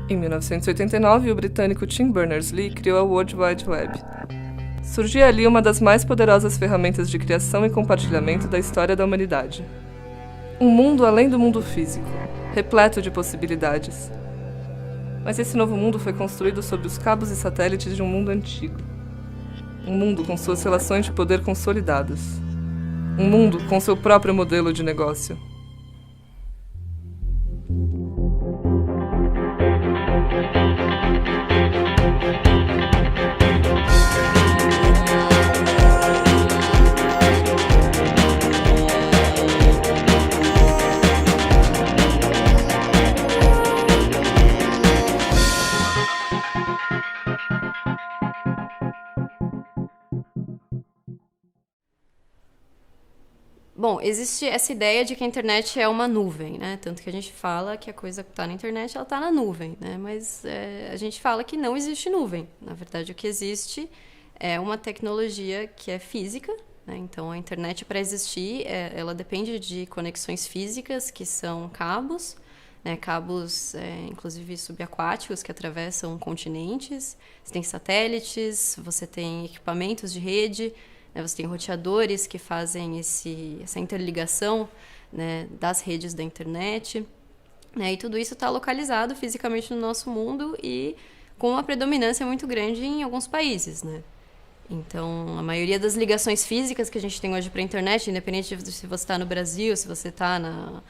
Em 1989, o britânico Tim Berners-Lee criou a World Wide Web. Surgia ali uma das mais poderosas ferramentas de criação e compartilhamento da história da humanidade. Um mundo além do mundo físico, repleto de possibilidades. Mas esse novo mundo foi construído sob os cabos e satélites de um mundo antigo. Um mundo com suas relações de poder consolidadas. Um mundo com seu próprio modelo de negócio. Bom, existe essa ideia de que a internet é uma nuvem, né? Tanto que a gente fala que a coisa que está na internet, ela está na nuvem, né? Mas a gente fala que não existe nuvem. Na verdade, o que existe é uma tecnologia que é física, né? Então, a internet, para existir, ela depende de conexões físicas, que são cabos, né? Cabos, inclusive, subaquáticos, que atravessam continentes. Você tem satélites, você tem equipamentos de rede, você tem roteadores que fazem essa interligação, né, das redes da internet, né, e tudo isso está localizado fisicamente no nosso mundo e com uma predominância muito grande em alguns países, né? Então, a maioria das ligações físicas que a gente tem hoje para a internet, independente de se você está no Brasil, se você está na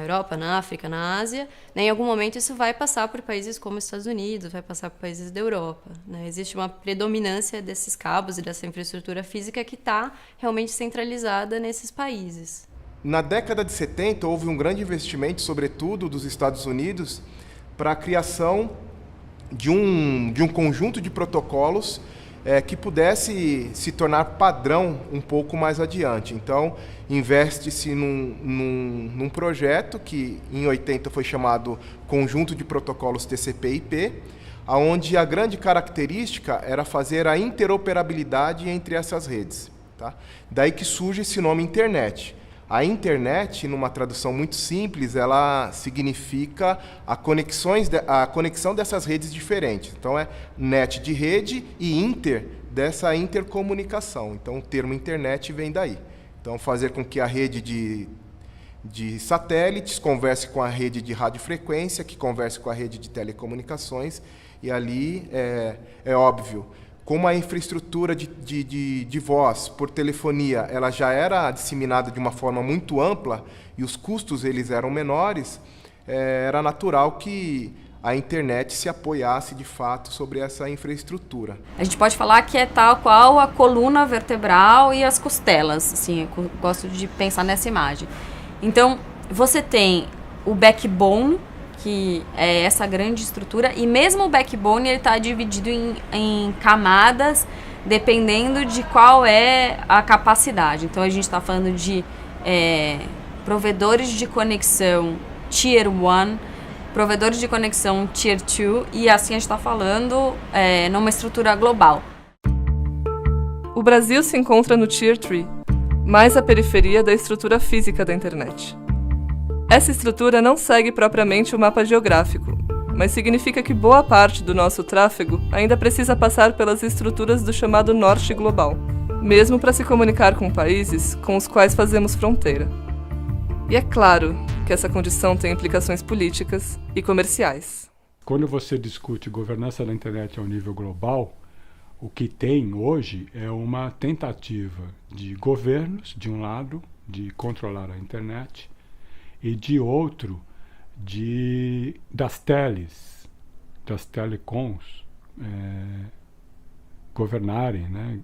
Europa, na África, na Ásia, né, em algum momento isso vai passar por países como os Estados Unidos, vai passar por países da Europa, né? Existe uma predominância desses cabos e dessa infraestrutura física que está realmente centralizada nesses países. Na década de 70, houve um grande investimento, sobretudo dos Estados Unidos, para a criação de um conjunto de protocolos que pudesse se tornar padrão um pouco mais adiante. Então, investe-se num projeto que, em 80, foi chamado Conjunto de Protocolos TCP/IP, onde a grande característica era fazer a interoperabilidade entre essas redes. Tá? Daí que surge esse nome Internet. A internet, numa tradução muito simples, ela significa a conexão dessas redes diferentes. Então, é net de rede e inter dessa intercomunicação. Então, o termo internet vem daí. Então, fazer com que a rede de satélites converse com a rede de radiofrequência, que converse com a rede de telecomunicações, e ali é óbvio. Como a infraestrutura de voz por telefonia ela já era disseminada de uma forma muito ampla e os custos eles eram menores, era natural que a internet se apoiasse de fato sobre essa infraestrutura. A gente pode falar que é tal qual a coluna vertebral e as costelas, assim, eu gosto de pensar nessa imagem. Então, você tem o backbone, que é essa grande estrutura, e mesmo o backbone ele está dividido em camadas, dependendo de qual é a capacidade. Então, a gente está falando de provedores de conexão Tier 1, provedores de conexão Tier 2, e assim a gente está falando numa estrutura global. O Brasil se encontra no Tier 3, mais a periferia da estrutura física da internet. Essa estrutura não segue propriamente o mapa geográfico, mas significa que boa parte do nosso tráfego ainda precisa passar pelas estruturas do chamado Norte Global, mesmo para se comunicar com países com os quais fazemos fronteira. E é claro que essa condição tem implicações políticas e comerciais. Quando você discute governança da internet ao nível global, o que tem hoje é uma tentativa de governos, de um lado, de controlar a internet, e de outro, das telecoms, governarem, né?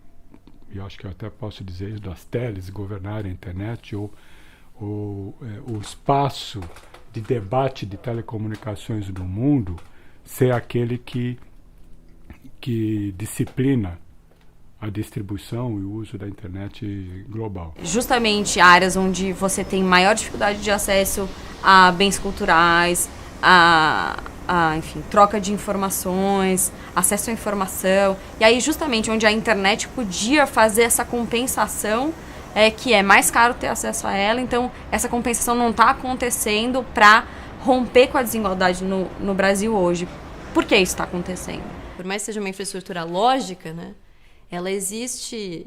Eu acho que eu até posso dizer isso, das teles governarem a internet, ou o espaço de debate de telecomunicações no mundo ser aquele que disciplina a distribuição e o uso da internet global. Justamente áreas onde você tem maior dificuldade de acesso a bens culturais, enfim, troca de informações, acesso à informação. E aí, justamente, onde a internet podia fazer essa compensação, que é mais caro ter acesso a ela. Então, essa compensação não está acontecendo para romper com a desigualdade no Brasil hoje. Por que isso está acontecendo? Por mais que seja uma infraestrutura lógica, né, ela existe,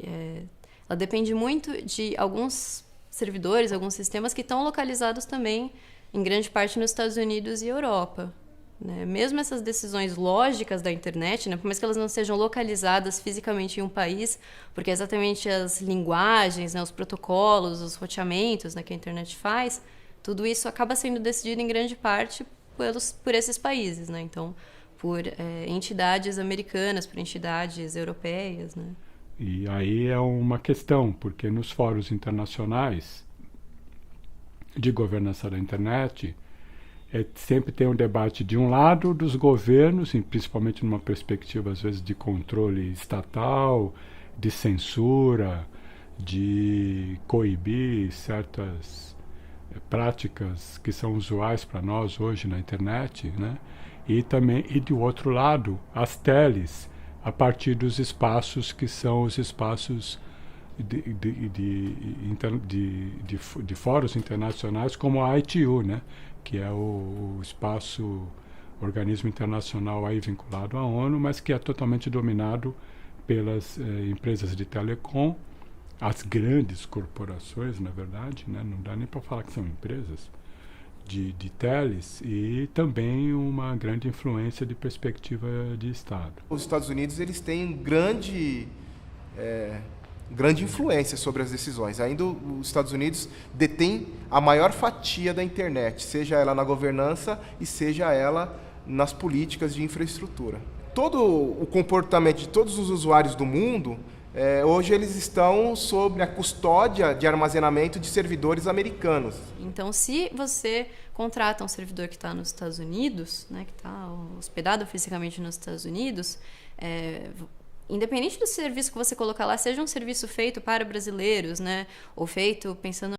ela depende muito de alguns servidores, alguns sistemas que estão localizados também, em grande parte, nos Estados Unidos e Europa. Né? Mesmo essas decisões lógicas da internet, né, por mais que elas não sejam localizadas fisicamente em um país, porque exatamente as linguagens, né, os protocolos, os roteamentos, né, que a internet faz, tudo isso acaba sendo decidido em grande parte por esses países. Né? Então, por entidades americanas, por entidades europeias. Né? E aí é uma questão, porque nos fóruns internacionais de governança da internet, sempre tem um debate de um lado dos governos, e principalmente numa perspectiva às vezes de controle estatal, de censura, de coibir certas práticas que são usuais para nós hoje na internet, né? E do outro lado, as teles, a partir dos espaços que são os espaços de fóruns internacionais, como a ITU, né? Que é o organismo internacional aí vinculado à ONU, mas que é totalmente dominado pelas empresas de telecom, as grandes corporações, na verdade, né? Não dá nem para falar que são empresas de teles, e também uma grande influência de perspectiva de Estado. Os Estados Unidos eles têm grande influência sobre as decisões. Ainda os Estados Unidos detêm a maior fatia da internet, seja ela na governança e seja ela nas políticas de infraestrutura. Todo o comportamento de todos os usuários do mundo, hoje eles estão sob a custódia de armazenamento de servidores americanos. Então, se você contrata um servidor que está nos Estados Unidos, né, que está hospedado fisicamente nos Estados Unidos, independente do serviço que você colocar lá, seja um serviço feito para brasileiros, né, ou feito pensando